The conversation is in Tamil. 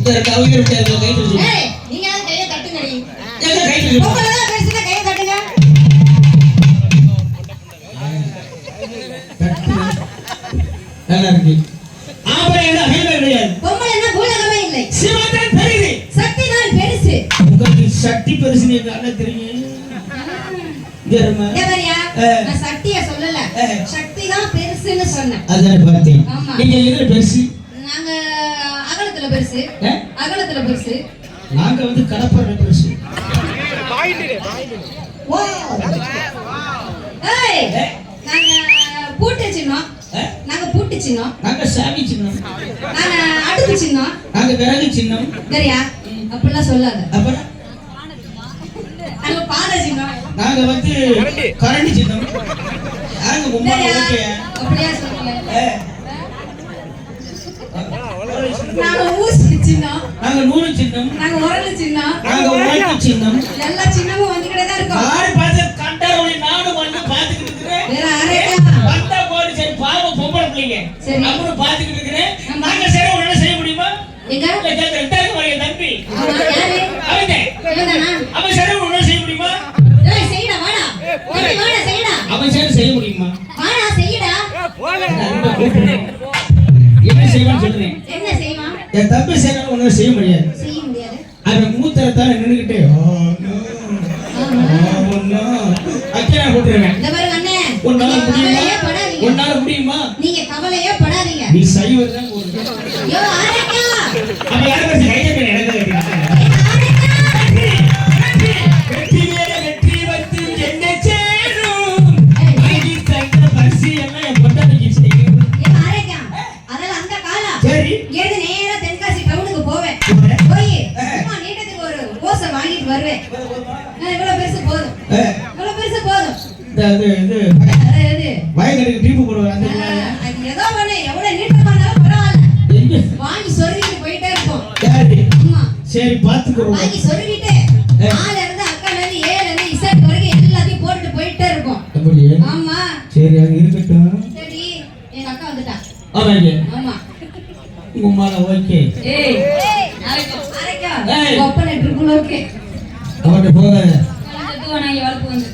கவிதை கை தட்டுங்க. ஏய் நீங்க கையை தட்டுங்கடி. எங்க கை தட்டுங்க. பொம்பளை பேசுனா கையை தட்டுங்க. நல்லா இருக்கு. ஆம்பளை என்ன ஹைவே கிடையாது. பொம்பளை என்ன பூலகமே இல்லை. சிவதான் பெரியது. சக்தி தான் பெருசு. உங்களுக்கு சக்தி பெருசுன்னு என்ன தெரியும்? ஜெர்மா. ஏவரியா நான் சக்திய சொல்லல. சக்தி தான் பெருசுன்னு சொன்னேன். அதான் பார்த்தேன். நீங்க எதுல பெருசு? நாங்க அகலத்துல பெருசு. அகலத்துல பெருசு. நாங்க வந்து கடப்பற பெருசு. ஏய் நாங்க பூட்டு சின்னம். நாங்க பூட்டு சின்னம். நாங்க சாமி சின்னம். நாங்க அடுப்பு சின்னம். நாங்க விறகு சின்னம். சரியா? அப்படிலாம் சொல்லாத. அப்புறம் நாங்க பாத சின்னம். நாங்க வந்து கரண்டி சின்னம். நாங்க உம்மா ஓகே. அப்படியே சொல்லுங்க. நாங்க ஊசி சின்னம். நாங்க நூறு சின்னம். நாங்க உரல் சின்னம். நாங்க உலக்கு சின்னம். எல்லா சின்னமும் வந்துக்கிட்டே தான் இருக்கும். யாரு பார்த்து கண்டறவனி நானும் வந்து பாத்துக்கிட்டு இருக்கேன். வேற அரேக்கா வந்தா போடு சரி பாவம் பொம்பளை பிள்ளைங்க. சரி நானும் பாத்துக்கிட்டு இருக்கேன். நாங்க சரி உடனே செய்ய முடியுமா? எங்க ரெண்டாவது வரைய தம்பி. யாரு? அவனே. இவன்தானா? அவன் சரி உடனே செய்ய முடியுமா? ஏய் செய்டா வாடா. தம்பி வாடா செய்டா. அவன் சரி செய்ய முடியுமா? வாடா செய்டா. என்ன செய்வான்னு சொல்றேன். என்ன செய்வான்? என் தம்பி சரி உடனே செய்ய முடியாது. செய்ய முடியாது. அவன் மூத்தரத்தால நின்னுக்கிட்டே அக்கறை போட்டுருவேன். இந்த பாருங்க அண்ணே. உன்னால முடியுமா? படாதீங்க. உன்னால முடியுமா? நீங்க கவலையே படாதீங்க. நீ சைவதான் போடுற. யோ அரேக்கா. அவன் யார பேசி கையில எனக்கு கேக்குறான். வெற்றி மேல வெற்றி வந்து என்ன சேரும். ஐடி தங்க பரிசி எல்லாம் பொட்டானிக்கு செய்யும். யோ அரேக்கா. அதெல்லாம் அந்த காலம். சரி. ஏது நேரா தென்காசி டவுனுக்கு போவேன். போய் அம்மா நீட்டத்துக்கு ஒரு கோசை வாங்கிட்டு வருவேன். இவ்வளவு பெருசு போதும். இவ்வளவு பெருசு போதும். இது வயகருக்கு டீப்பு போடுவாங்க அந்த அது ஏதோ ஒண்ணு எவ்வளவு நீட்டமா இருந்தாலும் பரவாயில்ல. வாங்கி சொருகிட்டு போயிட்டே இருப்போம். ஆமா. சரி பாத்துக்கோ. வாங்கி சொருகிட்டு 4 இருந்து அக்கால இருந்து 7 இருந்து இசட் வரைக்கும் எல்லாத்தையும் போட்டுட்டு போயிட்டே இருப்போம். அப்படியே? ஆமா. சரி அது இருக்கட்டும். சரி எங்க அக்கா வந்துட்டா. ஆமாங்க. ஆமா. உம்மால ஓகே. ஏய் அரேக்கா. ஒப்பனை ட்ரிபிள் ஓகே. அவட்ட போகாத. கொஞ்சம் தூவனா வளப்பு வந்து